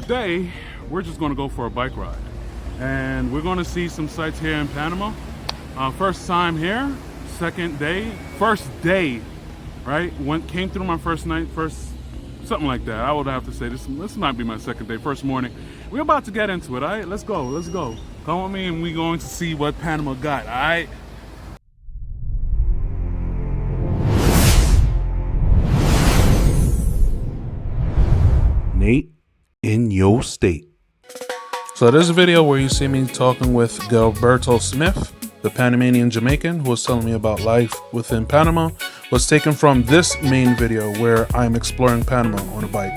today we're just going to go for a bike ride, and we're going to see some sights here in Panama. First time here, first day, right? Came through my first night, something like that. I would have to say this might be my second day, first morning. We're about to get into it, all right? Let's go. Come with me and we're going to see what Panama got, all right? Nate in your state. So there's a video where you see me talking with Gilberto Smith, the Panamanian Jamaican who was telling me about life within Panama, was taken from this main video where I'm exploring Panama on a bike.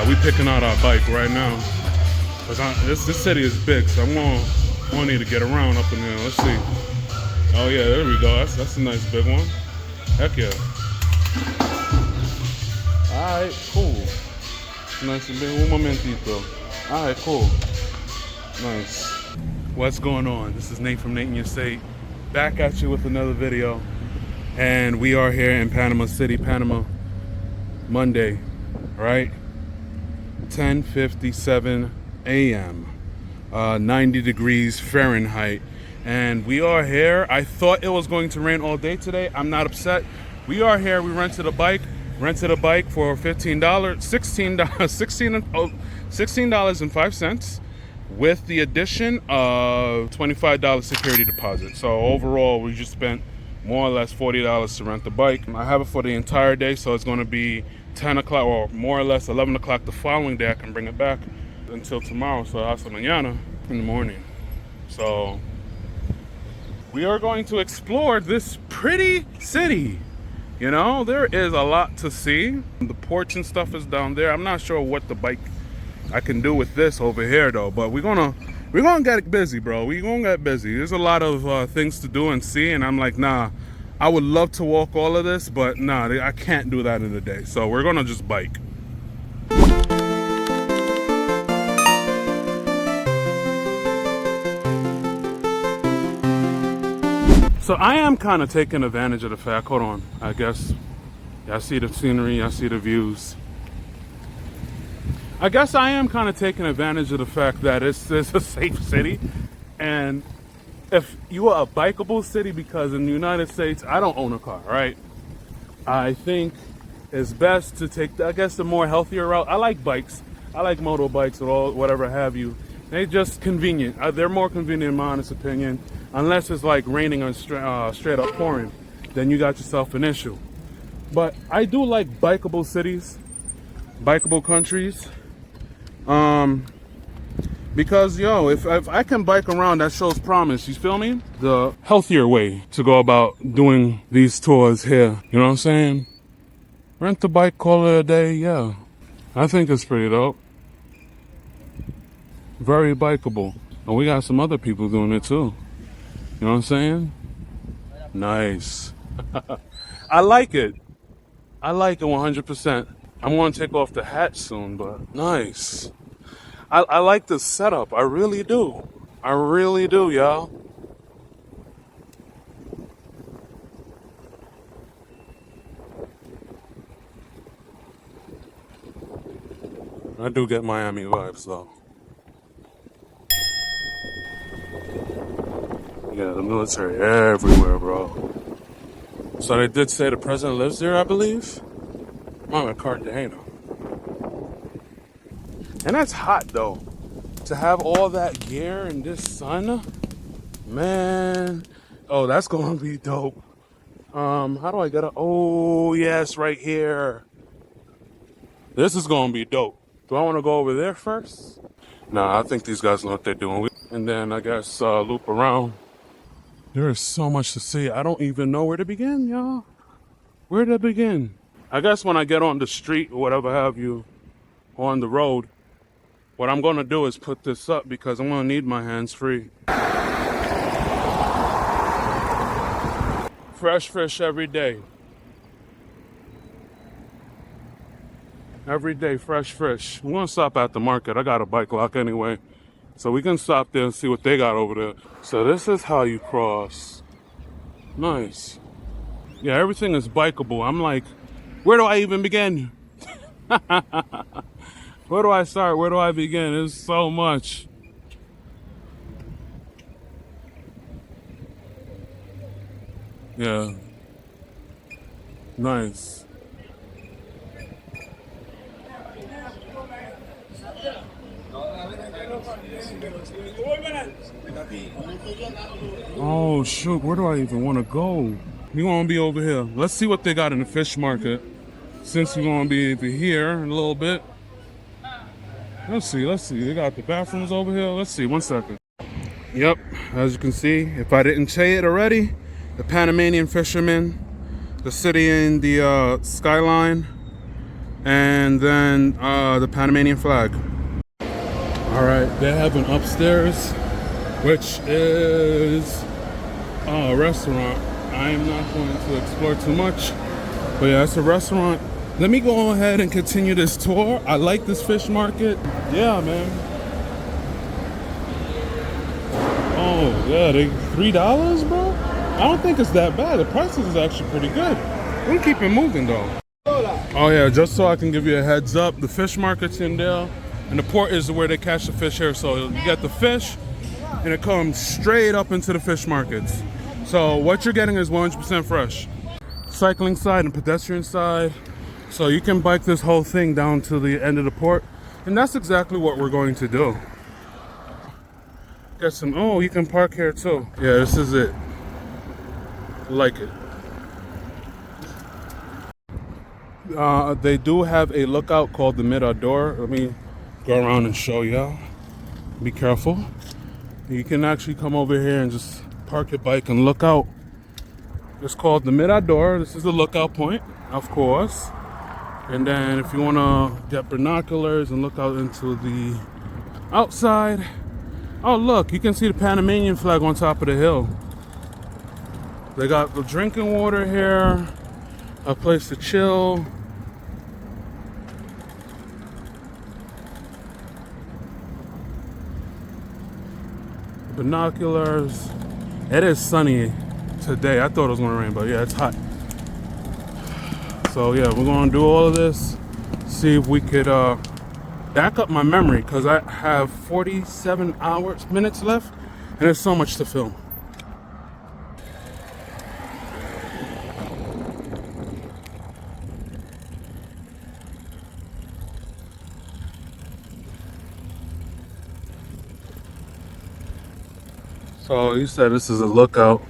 We picking out our bike right now. This city is big, so I'm gonna need to get around up in there. Let's see. Oh yeah, there we go. That's a nice big one. Heck yeah. Alright, cool. Nice and big. Un momentito. Alright, cool. Nice. What's going on? This is Nate from Nate in Your State. Back at you with another video. And we are here in Panama City, Panama. Monday, right? 10:57 a.m. 90 degrees Fahrenheit. And we are here. I thought it was going to rain all day today. I'm not upset. We are here. We rented a bike for $16.05 with the addition of $25 security deposit. So overall, we just spent more or less $40 to rent the bike. I have it for the entire day, so it's going to be 10 o'clock or more or less 11 o'clock the following day. I can bring it back until tomorrow, so hasta mañana in the morning. So we are going to explore this pretty city. You know, there is a lot to see. The porch and stuff is down there. I'm not sure what the bike I can do with this over here though, but we're gonna get busy, bro. We're gonna get busy. There's a lot of things to do and see, and I'm like, nah, I would love to walk all of this, but nah, I can't do that in a day. So we're gonna just bike. So I am kind of taking advantage of the fact, hold on, I guess, I see the scenery, I see the views. I guess I am kind of taking advantage of the fact that it's a safe city. And if you are a bikeable city, because in the United States, I don't own a car, right? I think it's best to take, the more healthier route. I like bikes. I like motorbikes or whatever have you. They're just convenient. They're more convenient in my honest opinion. Unless it's like raining or straight up pouring, then you got yourself an issue. But I do like bikeable cities, bikeable countries, because if I can bike around, that shows promise. You feel me? The healthier way to go about doing these tours here. You know what I'm saying? Rent the bike, call it a day. Yeah, I think it's pretty dope. Very bikeable, and we got some other people doing it too. You know what I'm saying? Nice. I like it. I like it 100%. I'm going to take off the hat soon, but nice. I like the setup. I really do. I really do, y'all. I do get Miami vibes, though. Yeah, the military everywhere, bro. So they did say the president lives there, I believe. Mama Cartagena. And that's hot, though. To have all that gear in this sun, man. Oh, that's gonna be dope. How do I get oh, yes, right here. This is gonna be dope. Do I want to go over there first? Nah, I think these guys know what they're doing. And then I guess loop around. There is so much to see. I don't even know where to begin, y'all. Where to begin? I guess when I get on the street or whatever have you, on the road, what I'm going to do is put this up because I'm going to need my hands free. Fresh fish every day. Every day, fresh fish. We're going to stop at the market. I got a bike lock anyway. So we can stop there and see what they got over there. So this is how you cross. Nice. Yeah, everything is bikeable. I'm like, where do I even begin? Where do I start? Where do I begin? There's so much. Yeah. Nice. Oh shoot, where do I even want to go? We gonna be over here. Let's see what they got in the fish market. Since we're gonna be over here in a little bit. Let's see. They got the bathrooms over here. Let's see, 1 second. Yep, as you can see, if I didn't say it already, the Panamanian fishermen, the city in the skyline, and then the Panamanian flag. All right, they have an upstairs, which is a restaurant. I am not going to explore too much, but yeah, it's a restaurant. Let me go ahead and continue this tour. I like this fish market. Yeah, man. Oh, yeah, they $3, bro? I don't think it's that bad. The prices is actually pretty good. We'll keep it moving, though. Oh, yeah, just so I can give you a heads up, the fish market's in there, and the port is where they catch the fish here. So you get the fish, and it comes straight up into the fish markets. So what you're getting is 100% fresh. Cycling side and pedestrian side. So you can bike this whole thing down to the end of the port. And that's exactly what we're going to do. Get some, oh, you can park here too. Yeah, this is it. Like it. They do have a lookout called the Mirador. Let me go around and show y'all. Be careful. You can actually come over here and just park your bike and look out. It's called the Mirador. This is the lookout point, of course. And then if you want to get binoculars and look out into the outside, oh look, you can see the Panamanian flag on top of the hill. They got the drinking water here, a place to chill. Binoculars. It is sunny today. I thought it was going to rain, but yeah, it's hot. So yeah, we're gonna do all of this, see if we could back up my memory, because I have 47 minutes left, and there's so much to film. So you said this is a lookout.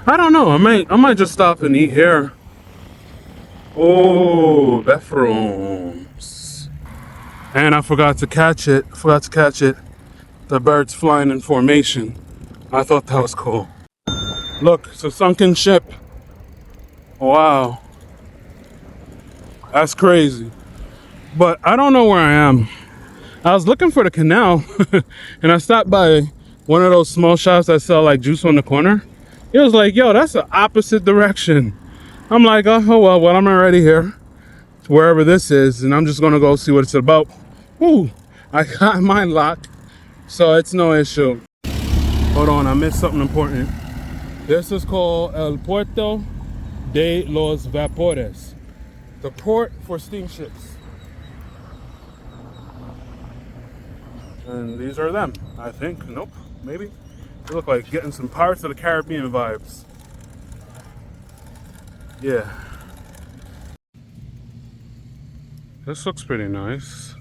I don't know, I might just stop and eat here. Oh, bathrooms. And I forgot to catch it. The birds flying in formation. I thought that was cool. Look, it's a sunken ship. Wow. That's crazy. But I don't know where I am. I was looking for the canal and I stopped by one of those small shops that sell like juice on the corner. It was like, yo, that's the opposite direction. I'm like, oh well, I'm already here, wherever this is, and I'm just gonna go see what it's about. Ooh, I got mine locked, so it's no issue. Hold on, I missed something important. This is called El Puerto de los Vapores, the port for steamships. And these are them, I think. Nope, maybe. They look like getting some Pirates of the Caribbean vibes. Yeah. This looks pretty nice.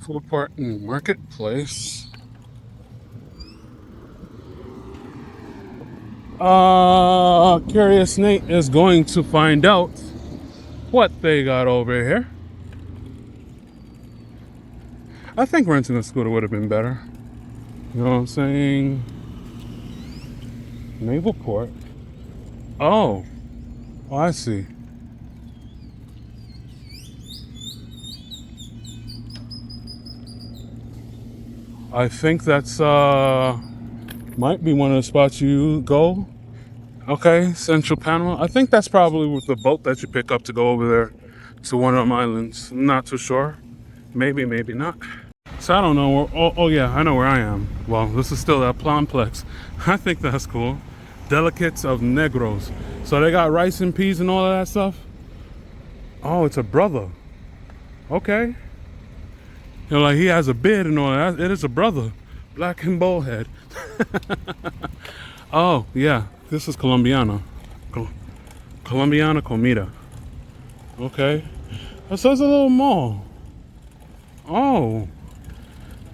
Food part and marketplace. Curious Nate is going to find out what they got over here. I think renting a scooter would have been better. You know what I'm saying? Naval Port. Oh, I see. I think that's might be one of the spots you go. Okay, Central Panama. I think that's probably with the boat that you pick up to go over there to one of them islands. I'm not too sure. Maybe, maybe not. So I don't know. Oh yeah, I know where I am. Well, this is still that Planplex. I think that's cool. Delicates of Negros. So they got rice and peas and all of that stuff. Oh, it's a brother. Okay. You know, like he has a beard and all that. It is a brother. Black and bald head. Oh, yeah. This is Colombiana. Colombiana comida. Okay. So it's a little mall. Oh.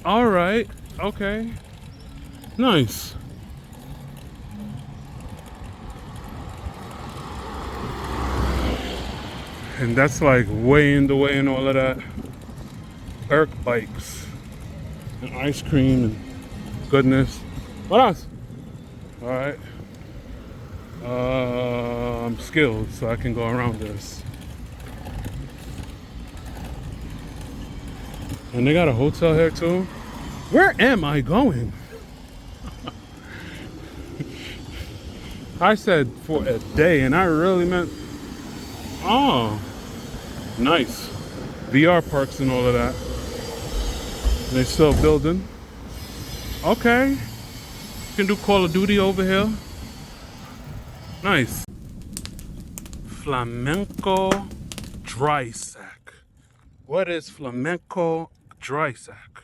All right. Okay. Nice. And that's like way in the way and all of that. Erk bikes. And ice cream and goodness. What else? All right. I'm skilled, so I can go around this. And they got a hotel here too. Where am I going? I said for a day, and I really meant. Oh, nice. VR parks and all of that. And they still building. Okay. You can do Call of Duty over here. Nice. Flamenco dry sack. What is flamenco dry sack?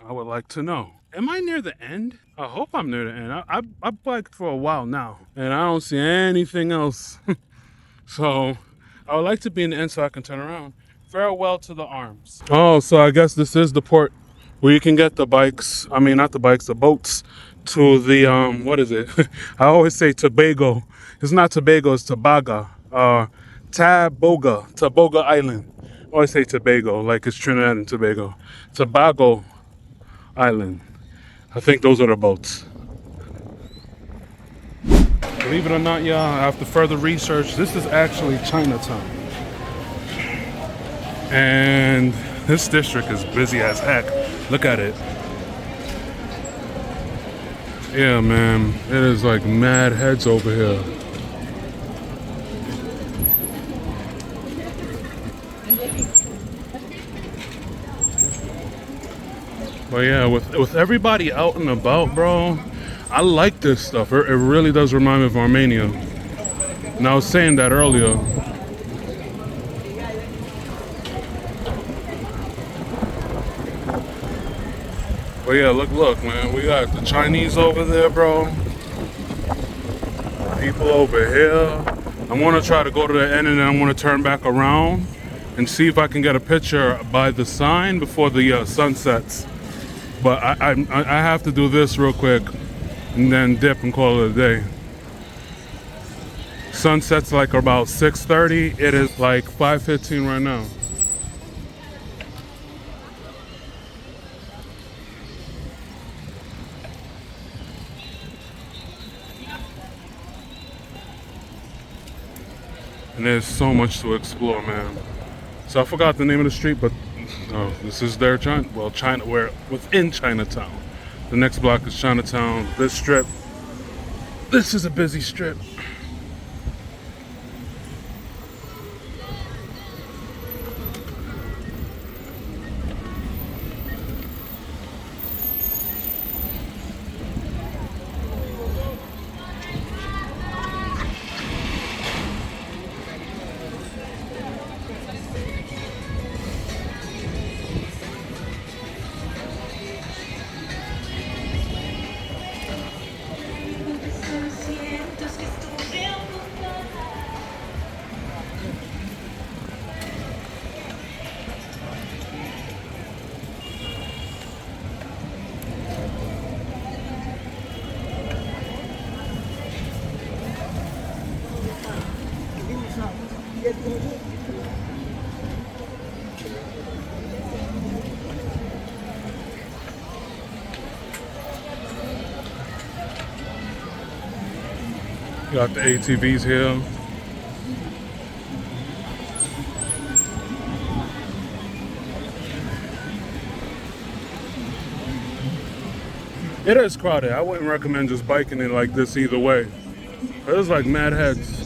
I would like to know. Am I near the end? I hope I'm near the end. I've biked for a while now, and I don't see anything else. So I would like to be in the end so I can turn around. Farewell to the arms. Oh, so I guess this is the port where you can get the bikes. I mean, not the bikes, the boats to the what is it? I always say Tobago. It's not Tobago, it's Tobago. Tobago Island. I always say Tobago, like it's Trinidad and Tobago. Tobago Island. I think those are the boats. Believe it or not, y'all, after further research, this is actually Chinatown. And this district is busy as heck. Look at it. Yeah, man, it is like mad heads over here. But yeah, with everybody out and about, bro, I like this stuff. It really does remind me of Armenia. And I was saying that earlier. But yeah, look, man. We got the Chinese over there, bro. People over here. I want to try to go to the end and then I want to turn back around and see if I can get a picture by the sign before the sun sets. But I have to do this real quick and then dip and call it a day. Sunset's like about 6:30. It is like 5:15 right now. And there's so much to explore, man. So I forgot the name of the street, but this is their China. Well, we're within Chinatown. The next block is Chinatown. This strip. This is a busy strip. Got the ATVs here. It is crowded. I wouldn't recommend just biking it like this either way. There's like mad heads.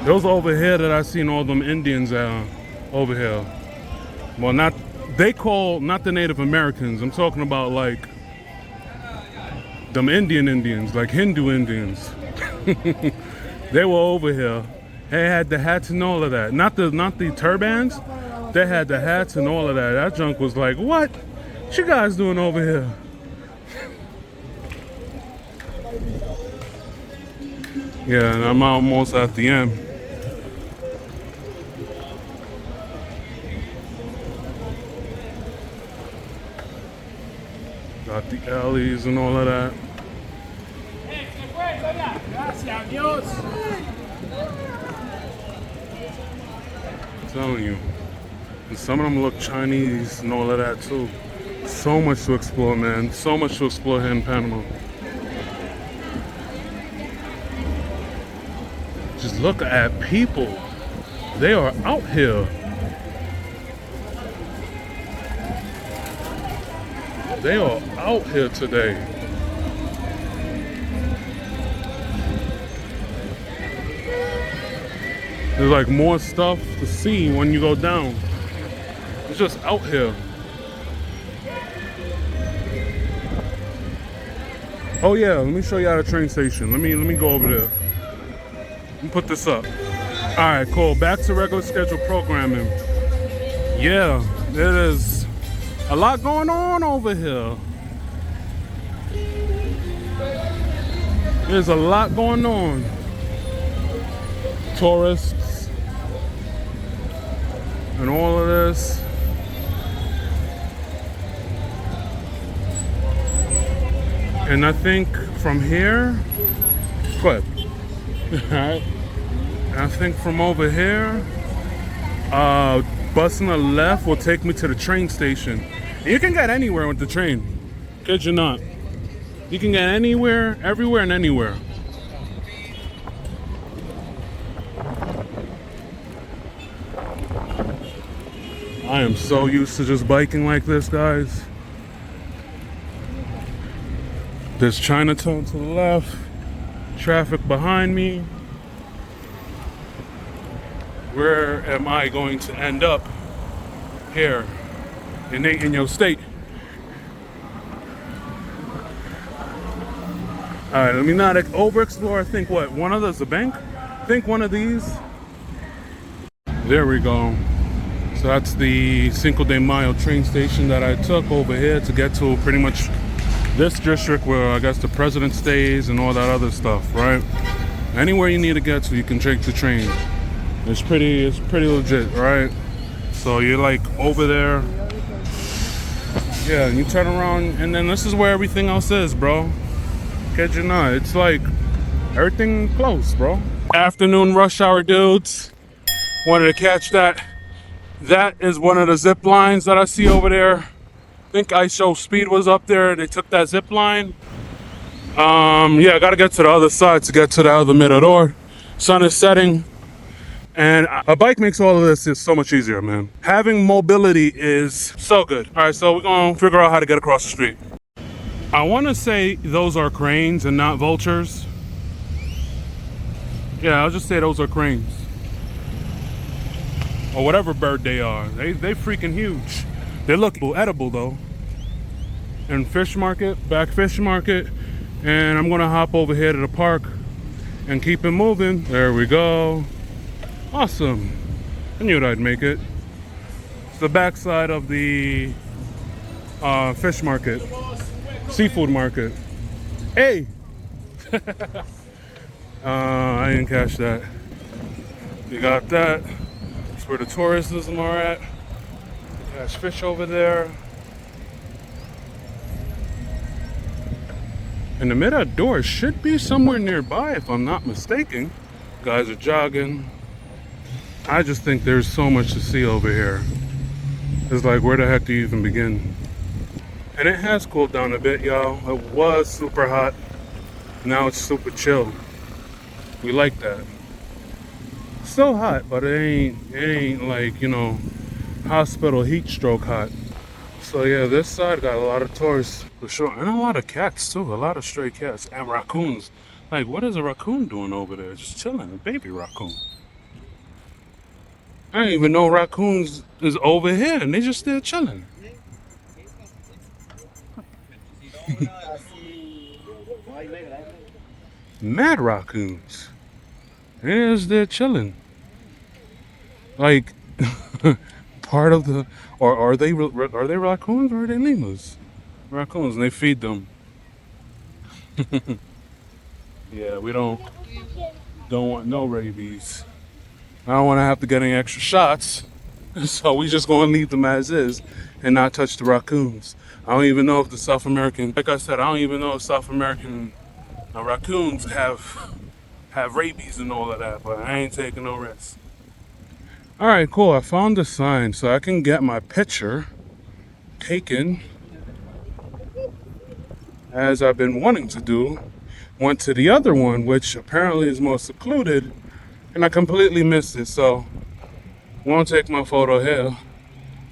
Those over here that I seen all them Indians over here. Well, not the Native Americans. I'm talking about like them Indian Indians, like Hindu Indians. They were over here. They had the hats and all of that. Not the turbans. They had the hats and all of that. That junk was like, what you guys doing over here? Yeah, and I'm almost at the end. Got the alleys and all of that. I'm telling you. And some of them look Chinese and all of that too. So much to explore, man. So much to explore here in Panama. Just look at people. They are out here. They are out here today. There's like more stuff to see when you go down. It's just out here. Oh yeah, let me show you how the train station. Let me go over there. Let me put this up. All right, cool. Back to regular schedule programming. Yeah, there is a lot going on over here. There's a lot going on. Tourists and all of this. And I think from here, go ahead. Alright. And I think from over here, busing a left will take me to the train station. You can get anywhere with the train. Kid you not. You can get anywhere, everywhere, and anywhere. I am so used to just biking like this, guys. There's Chinatown to the left, traffic behind me. Where am I going to end up here in your state? All right, let me not over-explore. I think what, one of those a bank? I think one of these. There we go. So that's the Cinco de Mayo train station that I took over here to get to pretty much this district where I guess the president stays and all that other stuff, right? Anywhere you need to get to, you can take the train. It's pretty legit, right? So you're like over there. Yeah, and you turn around and then this is where everything else is, bro. Kid you not, it's like everything close, bro. Afternoon rush hour, dudes. Wanted to catch that. That is one of the zip lines that I see over there. I think ISO Speed was up there. They took that zip line. Yeah, I gotta get to the other side to get to the other mirador. Sun is setting. And a bike makes all of this so much easier, man. Having mobility is so good. All right, so we're gonna figure out how to get across the street. I wanna say those are cranes and not vultures. Yeah, I'll just say those are cranes. Or whatever bird they are. They freaking huge. They look edible though. And fish market, back fish market. And I'm gonna hop over here to the park and keep it moving. There we go. Awesome. I knew I'd make it. It's the backside of the fish market. Seafood market. Hey! I didn't catch that. You got that. That's where the tourism are at. Catch fish over there. And the mirador should be somewhere nearby if I'm not mistaken. Guys are jogging. I just think there's so much to see over here. It's like, where the heck do you even begin? And it has cooled down a bit, y'all. It was super hot. Now it's super chill. We like that. Still hot, but it ain't like, you know, hospital heat stroke hot. So yeah, this side got a lot of tourists for sure. And a lot of cats too. A lot of stray cats and raccoons. Like, what is a raccoon doing over there? Just chilling, a baby raccoon. I didn't even know raccoons is over here and they just still chilling. Mad raccoons. They're chilling. Like part of the, or are they raccoons or are they lemurs? Raccoons, and they feed them. Yeah, we don't want no rabies. I don't want to have to get any extra shots, so we just gonna leave them as is and not touch the raccoons. I don't even know if the South American, like I said, I don't even know if South American raccoons have rabies and all of that, but I ain't taking no risks. All right, cool. I found the sign so I can get my picture taken as I've been wanting to do. Went to the other one, which apparently is more secluded, and I completely missed it. So, won't take my photo here,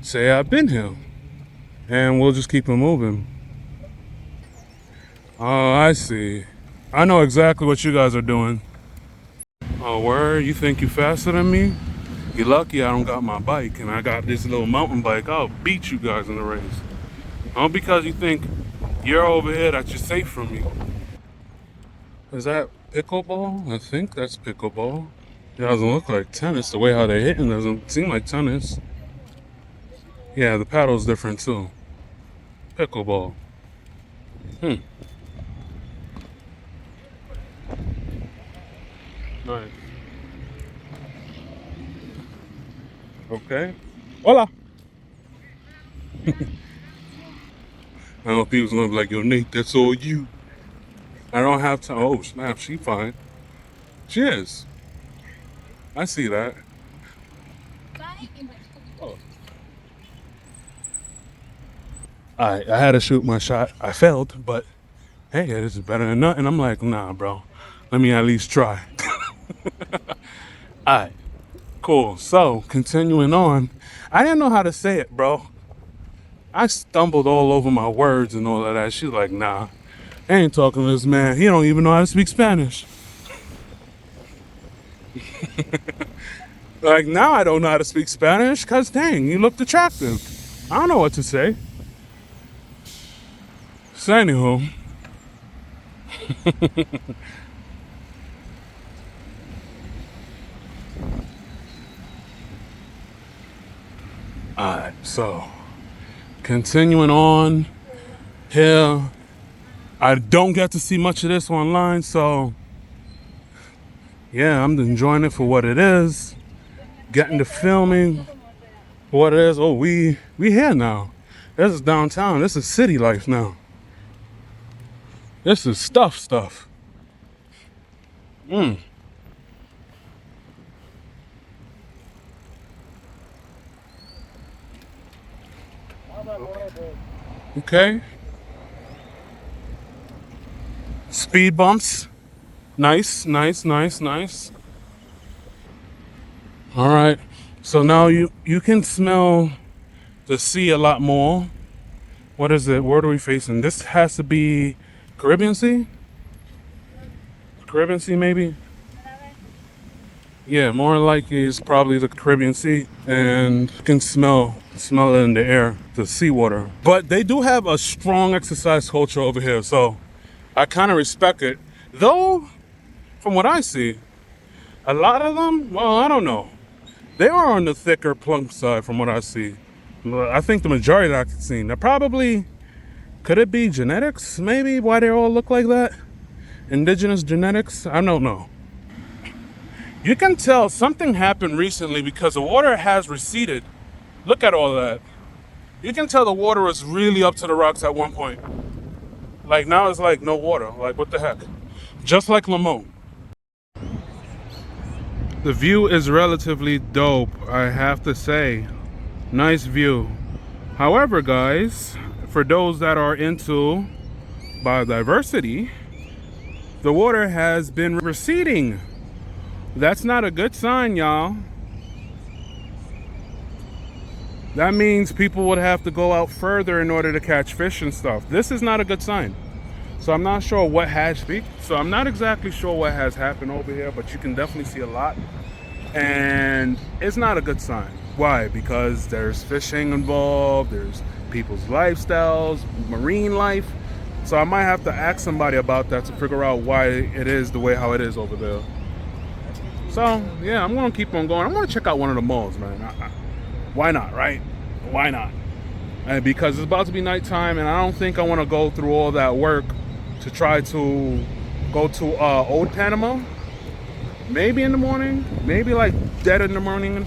say I've been here, and we'll just keep it moving. Oh, I see. I know exactly what you guys are doing. Oh, word? You think you faster than me? You're lucky I don't got my bike, and I got this little mountain bike. I'll beat you guys in the race. All because you think you're over here that you're safe from me. Is that pickleball? I think that's pickleball. It doesn't look like tennis. The way how they're hitting doesn't seem like tennis. Yeah, the paddle's different too. Pickleball. Nice. Okay. Hola. I know people's gonna be like, yo, Nate, that's all you. I don't have time. Oh, snap, she fine. She is. I see that. Oh. Alright, I had to shoot my shot. I failed, but hey, this is better than nothing. I'm like, nah, bro. Let me at least try. Alright, cool. So, continuing on. I didn't know how to say it, bro. I stumbled all over my words and all of that. She's like, nah. I ain't talking to this man. He don't even know how to speak Spanish. Like, now I don't know how to speak Spanish because, dang, you looked attractive. I don't know what to say. So, anywho. Alright, so, continuing on here. I don't get to see much of this online, so yeah, I'm enjoying it for what it is. Getting to filming for what it is. Oh, we here now. This is downtown. This is city life now. This is stuff. Okay. Speed bumps. Nice. All right. So now you can smell the sea a lot more. What is it? Where are we facing? This has to be Caribbean Sea? Caribbean Sea, maybe? Yeah, more likely it's probably the Caribbean Sea. And you can smell it in the air, the seawater. But they do have a strong exercise culture over here, so I kind of respect it. Though, from what I see, a lot of them, well, I don't know. They are on the thicker, plump side from what I see. I think the majority that I've seen, they're probably, could it be genetics, maybe, why they all look like that? Indigenous genetics? I don't know. You can tell something happened recently because the water has receded. Look at all that. You can tell the water was really up to the rocks at one point. Like now it's like no water. Like what the heck? Just like Lamont. The view is relatively dope, I have to say. Nice view. However, guys, for those that are into biodiversity, the water has been receding. That's not a good sign, y'all. That means people would have to go out further in order to catch fish and stuff. This is not a good sign. So I'm not sure what has happened over here, but you can definitely see a lot And it's not a good sign. Why? Because there's fishing involved, there's people's lifestyles, marine life. So I might have to ask somebody about that to figure out why it is the way how it is over there. So yeah, I'm gonna keep on going. I'm gonna check out one of the malls, man. Why not, right? Why not? And because it's about to be nighttime, and I don't think I want to go through all that work to try to go to Old Panama. Maybe in the morning, maybe like dead in the morning.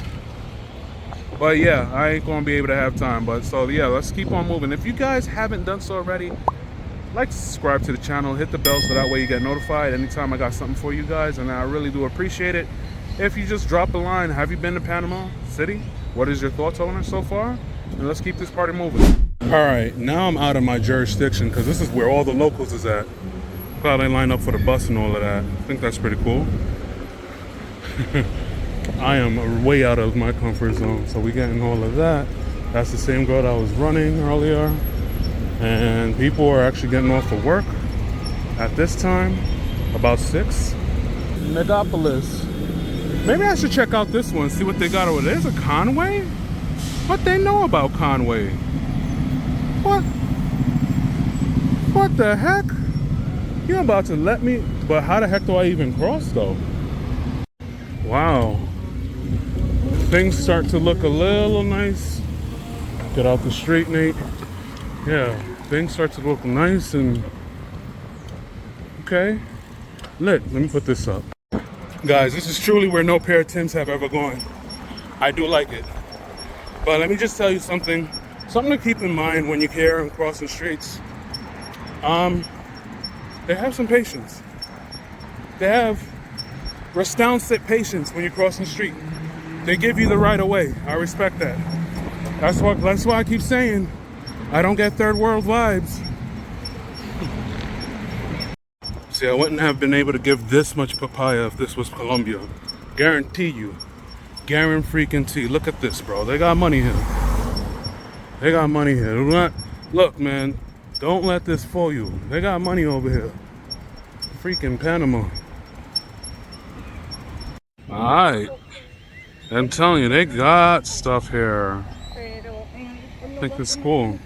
But yeah, I ain't gonna be able to have time. But so yeah, let's keep on moving. If you guys haven't done so already, like to subscribe to the channel, hit the bell so that way you get notified anytime I got something for you guys, and I really do appreciate it. If you just drop a line, have you been to Panama City? What is your thoughts on it so far? And let's keep this party moving. All right, now I'm out of my jurisdiction because this is where all the locals is at. Probably line up for the bus and all of that. I think that's pretty cool. I am way out of my comfort zone, so we getting all of that. That's the same girl that was running earlier. And people are actually getting off of work at this time, about 6. Megapolis. Maybe I should check out this one, see what they got over there. There's a Conway? What they know about Conway? What the heck? You're about to let me, but how the heck do I even cross though? Wow. Things start to look a little nice. Get out the street, Nate. Yeah, things start to look nice and okay. Let me put this up. Guys, this is truly where no pair of Tims have ever gone. I do like it. But let me just tell you something to keep in mind when you're here and crossing streets. They have some patience. They have responsive patience when you're crossing the street. They give you the right of way. I respect that. That's why I keep saying I don't get third world vibes. See, I wouldn't have been able to give this much papaya if this was Colombia. Guarantee you. Guarantee. Look at this, bro. They got money here. They got money here. Look, man. Don't let this fool you. They got money over here. Freaking Panama. Alright. I'm telling you, they got stuff here. I think it's cool.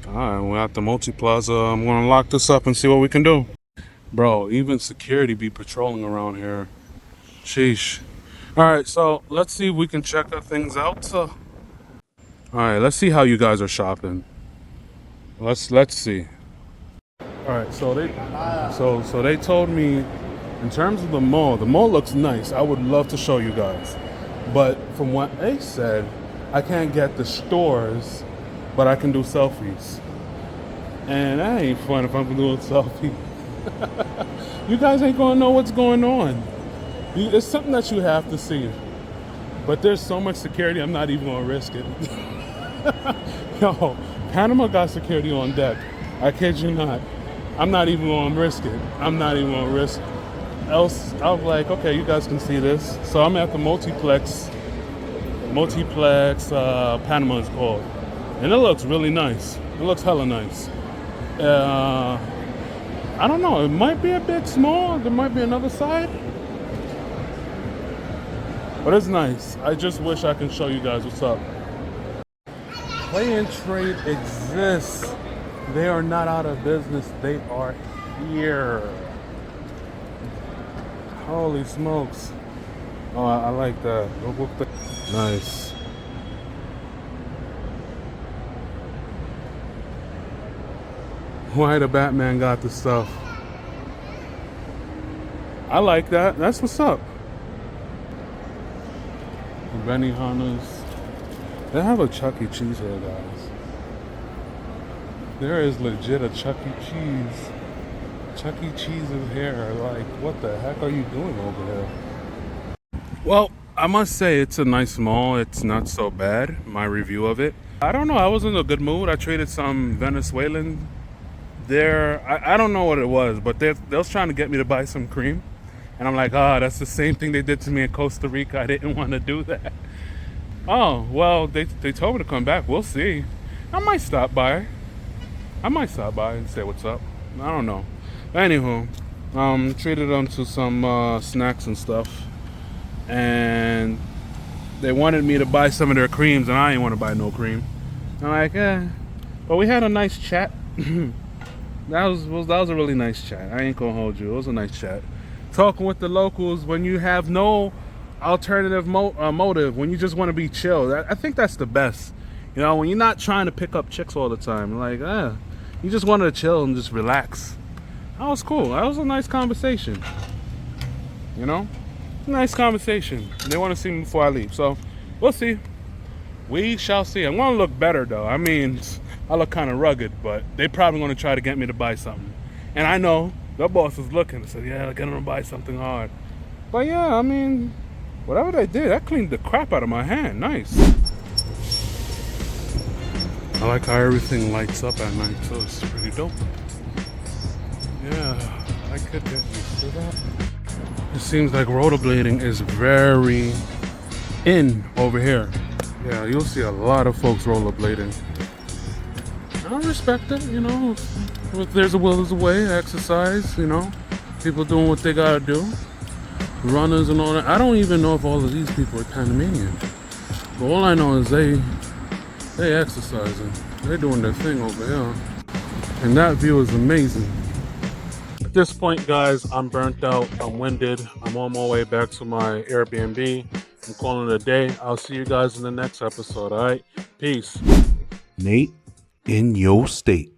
Alright, we're at the multi-plaza. I'm gonna lock this up and see what we can do. Bro, even security be patrolling around here. Sheesh. Alright, so let's see if we can check things out. Alright, let's see how you guys are shopping. Let's see. Alright, so they told me in terms of the mall looks nice. I would love to show you guys. But from what they said, I can't get the stores, but I can do selfies. And that ain't fun if I'm doing selfies. You guys ain't gonna know what's going on. It's something that you have to see. But there's so much security, I'm not even gonna risk it. Yo, Panama got security on deck. I kid you not. I'm not even gonna risk it. I'm not even gonna risk it. Else, I'm like, okay, you guys can see this. So I'm at the multiplex, Panama is called. And it looks really nice. It looks hella nice. I don't know, it might be a bit small. There might be another side. But it's nice. I just wish I can show you guys what's up. Play and Trade exists. They are not out of business. They are here. Holy smokes. Oh, I like that. Nice. Why the Batman got the stuff? I like that. That's what's up. Benihana's. They have a Chuck E. Cheese here, guys. There is legit a Chuck E. Cheese. Chuck E. Cheese is here. Like, what the heck are you doing over there? Well, I must say it's a nice mall. It's not so bad, my review of it. I don't know. I was in a good mood. I traded some Venezuelan there. I don't know what it was, but they was trying to get me to buy some cream. And I'm like, that's the same thing they did to me in Costa Rica. I didn't want to do that. Oh, well, they told me to come back. We'll see. I might stop by and say what's up. I don't know. Anywho, Treated them to some snacks and stuff, and they wanted me to buy some of their creams, and I didn't want to buy no cream. I'm like, but we had a nice chat. That was a really nice chat. I ain't gonna hold you. It was a nice chat. Talking with the locals when you have no alternative motive, when you just want to be chill. I think that's the best. You know, when you're not trying to pick up chicks all the time. Like, you just wanted to chill and just relax. That was cool. That was a nice conversation. You know? Nice conversation. They want to see me before I leave. So, we'll see. We shall see. I'm going to look better, though. I mean, I look kind of rugged, but they probably going to try to get me to buy something. And I know the boss is looking and said, yeah, get them to buy something hard. But yeah, I mean, whatever they did, that cleaned the crap out of my hand. Nice. I like how everything lights up at night, too. It's pretty dope. Yeah, I could get used to that. It seems like rollerblading is very in over here. Yeah, you'll see a lot of folks rollerblading. I respect it, you know. If there's a will, there's a way. Exercise, you know. People doing what they gotta do. Runners and all that. I don't even know if all of these people are Panamanian. But all I know is they exercising. They're doing their thing over here. And that view is amazing. At this point, guys, I'm burnt out. I'm winded. I'm on my way back to my Airbnb. I'm calling it a day. I'll see you guys in the next episode, all right? Peace. Nate in your state.